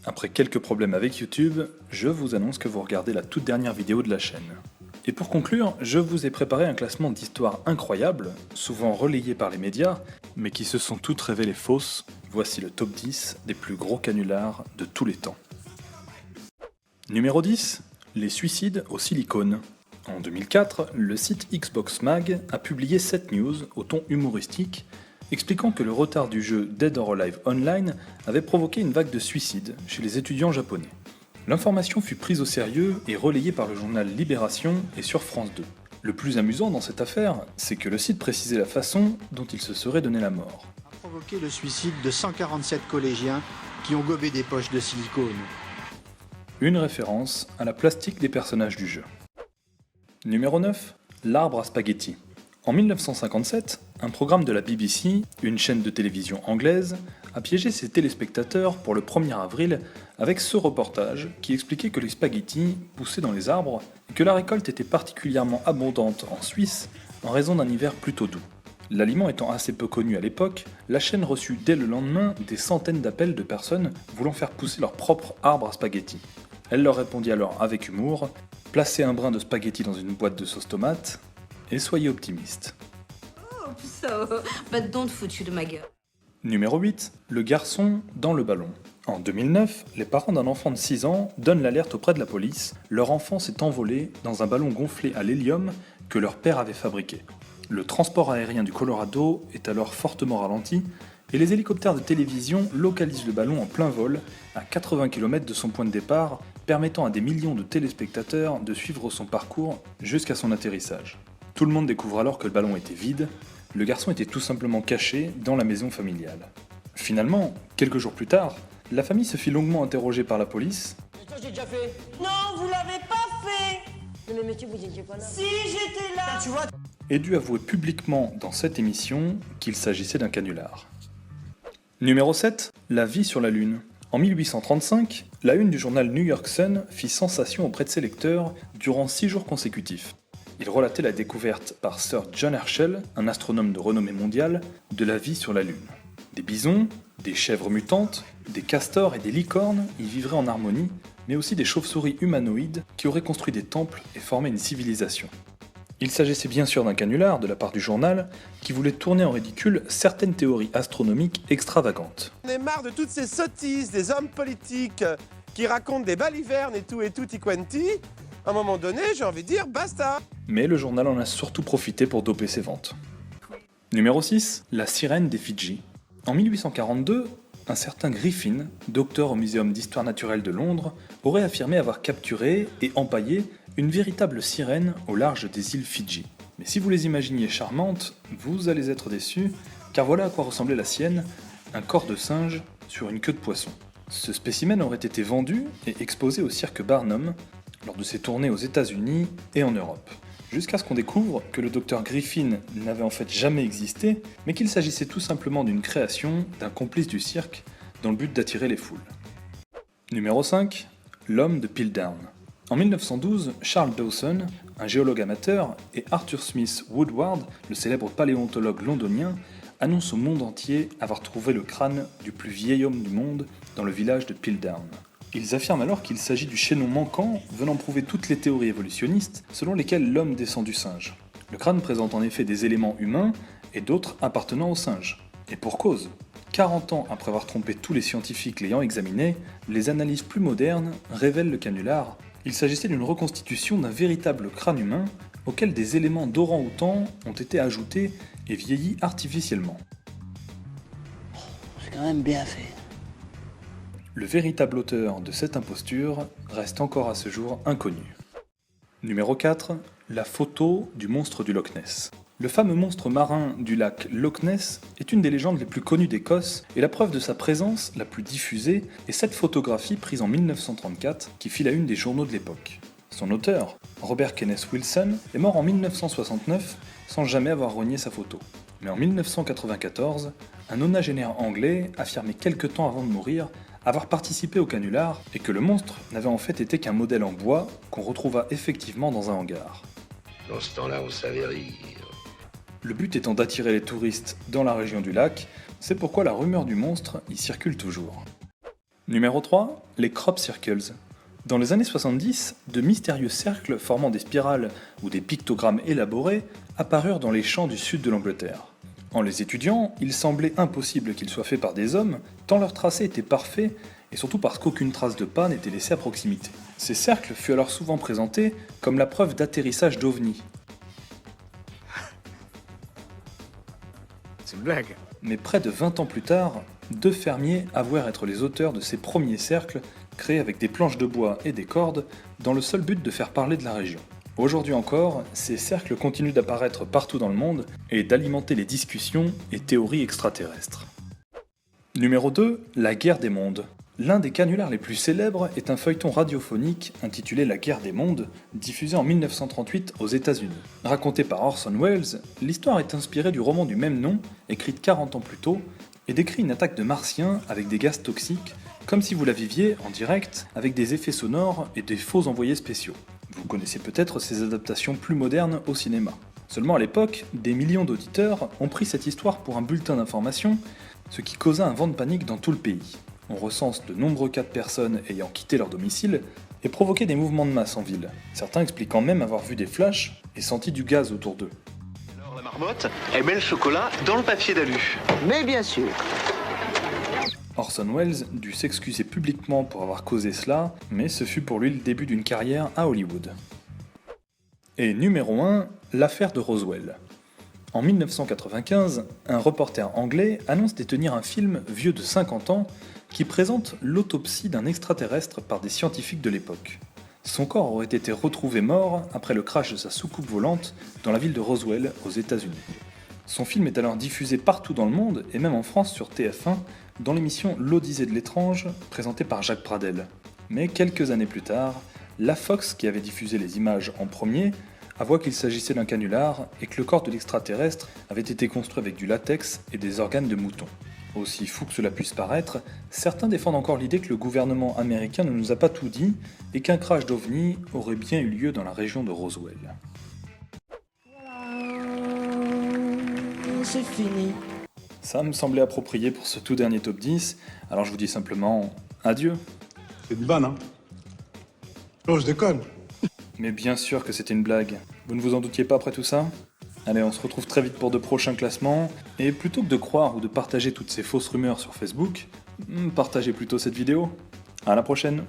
Après quelques problèmes avec YouTube, je vous annonce que vous regardez la toute dernière vidéo de la chaîne. Et pour conclure, je vous ai préparé un classement d'histoires incroyables, souvent relayées par les médias, mais qui se sont toutes révélées fausses. Voici le top 10 des plus gros canulars de tous les temps. Numéro 10. Les suicides au silicone. En 2004, le site Xbox Mag a publié cette news au ton humoristique, expliquant que le retard du jeu Dead or Alive Online avait provoqué une vague de suicides chez les étudiants japonais. L'information fut prise au sérieux et relayée par le journal Libération et sur France 2. Le plus amusant dans cette affaire, c'est que le site précisait la façon dont il se serait donné la mort. A provoqué le suicide de 147 collégiens qui ont gobé des poches de silicone. Une référence à la plastique des personnages du jeu. Numéro 9. L'arbre à spaghetti. En 1957, un programme de la BBC, une chaîne de télévision anglaise, a piégé ses téléspectateurs pour le 1er avril avec ce reportage qui expliquait que les spaghettis poussaient dans les arbres et que la récolte était particulièrement abondante en Suisse en raison d'un hiver plutôt doux. L'aliment étant assez peu connu à l'époque, la chaîne reçut dès le lendemain des centaines d'appels de personnes voulant faire pousser leur propre arbre à spaghettis. Elle leur répondit alors avec humour « Placez un brin de spaghetti dans une boîte de sauce tomate et soyez optimistes ». But don't foutu de ma gueule. Numéro 8. Le garçon dans le ballon. En 2009, les parents d'un enfant de 6 ans donnent l'alerte auprès de la police. Leur enfant s'est envolé dans un ballon gonflé à l'hélium que leur père avait fabriqué. Le transport aérien du Colorado est alors fortement ralenti et les hélicoptères de télévision localisent le ballon en plein vol à 80 km de son point de départ, permettant à des millions de téléspectateurs de suivre son parcours jusqu'à son atterrissage. Tout le monde découvre alors que le ballon était vide. Le garçon était tout simplement caché dans la maison familiale. Finalement, quelques jours plus tard, la famille se fit longuement interroger par la police. Ça, j'ai déjà fait. Non, vous l'avez pas fait. Non, mais monsieur, vous étiez pas là. Si, j'étais là. Tu vois, Et dut avouer publiquement dans cette émission qu'il s'agissait d'un canular. Numéro 7. La vie sur la Lune. En 1835, la une du journal New York Sun fit sensation auprès de ses lecteurs durant 6 jours consécutifs. Il relatait la découverte par Sir John Herschel, un astronome de renommée mondiale, de la vie sur la Lune. Des bisons, des chèvres mutantes, des castors et des licornes y vivraient en harmonie, mais aussi des chauves-souris humanoïdes qui auraient construit des temples et formé une civilisation. Il s'agissait bien sûr d'un canular de la part du journal qui voulait tourner en ridicule certaines théories astronomiques extravagantes. On est marre de toutes ces sottises des hommes politiques qui racontent des balivernes et tutti quanti. À un moment donné, j'ai envie de dire basta. Mais le journal en a surtout profité pour doper ses ventes. Numéro 6. La sirène des Fidji. En 1842, un certain Griffin, docteur au Muséum d'Histoire Naturelle de Londres, aurait affirmé avoir capturé et empaillé une véritable sirène au large des îles Fidji. Mais si vous les imaginiez charmantes, vous allez être déçus, car voilà à quoi ressemblait la sienne, un corps de singe sur une queue de poisson. Ce spécimen aurait été vendu et exposé au cirque Barnum lors de ses tournées aux États-Unis et en Europe, jusqu'à ce qu'on découvre que le docteur Griffin n'avait en fait jamais existé, mais qu'il s'agissait tout simplement d'une création d'un complice du cirque dans le but d'attirer les foules. Numéro 5. L'homme de Piltdown. En 1912, Charles Dawson, un géologue amateur, et Arthur Smith Woodward, le célèbre paléontologue londonien, annoncent au monde entier avoir trouvé le crâne du plus vieil homme du monde dans le village de Piltdown. Ils affirment alors qu'il s'agit du chaînon manquant venant prouver toutes les théories évolutionnistes selon lesquelles l'homme descend du singe. Le crâne présente en effet des éléments humains et d'autres appartenant au singe. Et pour cause, 40 ans après avoir trompé tous les scientifiques l'ayant examiné, les analyses plus modernes révèlent le canular. Il s'agissait d'une reconstitution d'un véritable crâne humain auquel des éléments d'orang-outan ont été ajoutés et vieillis artificiellement. c'est quand même bien fait. Le véritable auteur de cette imposture reste encore à ce jour inconnu. Numéro 4. La photo du monstre du Loch Ness. Le fameux monstre marin du lac Loch Ness est une des légendes les plus connues d'Écosse et la preuve de sa présence la plus diffusée est cette photographie prise en 1934 qui fit la une des journaux de l'époque. Son auteur, Robert Kenneth Wilson, est mort en 1969 sans jamais avoir renié sa photo. Mais en 1994, un nonagénaire anglais affirmait quelque temps avant de mourir avoir participé au canular et que le monstre n'avait en fait été qu'un modèle en bois qu'on retrouva effectivement dans un hangar. Dans ce temps-là, on savait rire. Le but étant d'attirer les touristes dans la région du lac, c'est pourquoi la rumeur du monstre y circule toujours. Numéro 3, les crop circles. Dans les années 70, de mystérieux cercles formant des spirales ou des pictogrammes élaborés apparurent dans les champs du sud de l'Angleterre. En les étudiant, il semblait impossible qu'ils soient faits par des hommes, tant leur tracé était parfait et surtout parce qu'aucune trace de pas n'était laissée à proximité. Ces cercles furent alors souvent présentés comme la preuve d'atterrissage d'ovnis. C'est une blague. Mais près de 20 ans plus tard, 2 fermiers avouèrent être les auteurs de ces premiers cercles créés avec des planches de bois et des cordes dans le seul but de faire parler de la région. Aujourd'hui encore, ces cercles continuent d'apparaître partout dans le monde et d'alimenter les discussions et théories extraterrestres. Numéro 2, la guerre des mondes. L'un des canulars les plus célèbres est un feuilleton radiophonique intitulé La guerre des mondes, diffusé en 1938 aux États-Unis. Raconté par Orson Welles, l'histoire est inspirée du roman du même nom, écrite 40 ans plus tôt, et décrit une attaque de martiens avec des gaz toxiques, comme si vous la viviez en direct avec des effets sonores et des faux envoyés spéciaux. Vous connaissez peut-être ces adaptations plus modernes au cinéma. Seulement à l'époque, des millions d'auditeurs ont pris cette histoire pour un bulletin d'information, ce qui causa un vent de panique dans tout le pays. On recense de nombreux cas de personnes ayant quitté leur domicile et provoqué des mouvements de masse en ville, certains expliquant même avoir vu des flashs et senti du gaz autour d'eux. Alors la marmotte, elle met le chocolat dans le papier d'alu. Mais bien sûr. Orson Welles dut s'excuser publiquement pour avoir causé cela, mais ce fut pour lui le début d'une carrière à Hollywood. Et numéro 1, l'affaire de Roswell. En 1995, un reporter anglais annonce détenir un film vieux de 50 ans qui présente l'autopsie d'un extraterrestre par des scientifiques de l'époque. Son corps aurait été retrouvé mort après le crash de sa soucoupe volante dans la ville de Roswell, aux États-Unis. Son film est alors diffusé partout dans le monde, et même en France sur TF1, dans l'émission L'Odyssée de l'étrange, présentée par Jacques Pradel. Mais quelques années plus tard, la Fox, qui avait diffusé les images en premier, avoua qu'il s'agissait d'un canular et que le corps de l'extraterrestre avait été construit avec du latex et des organes de mouton. Aussi fou que cela puisse paraître, certains défendent encore l'idée que le gouvernement américain ne nous a pas tout dit et qu'un crash d'OVNI aurait bien eu lieu dans la région de Roswell. C'est fini. Ça me semblait approprié pour ce tout dernier top 10, alors je vous dis simplement adieu. C'est une vanne, hein? Oh, je déconne. Mais bien sûr que c'était une blague. Vous ne vous en doutiez pas après tout ça ? Allez, on se retrouve très vite pour de prochains classements, et plutôt que de croire ou de partager toutes ces fausses rumeurs sur Facebook, partagez plutôt cette vidéo. À la prochaine.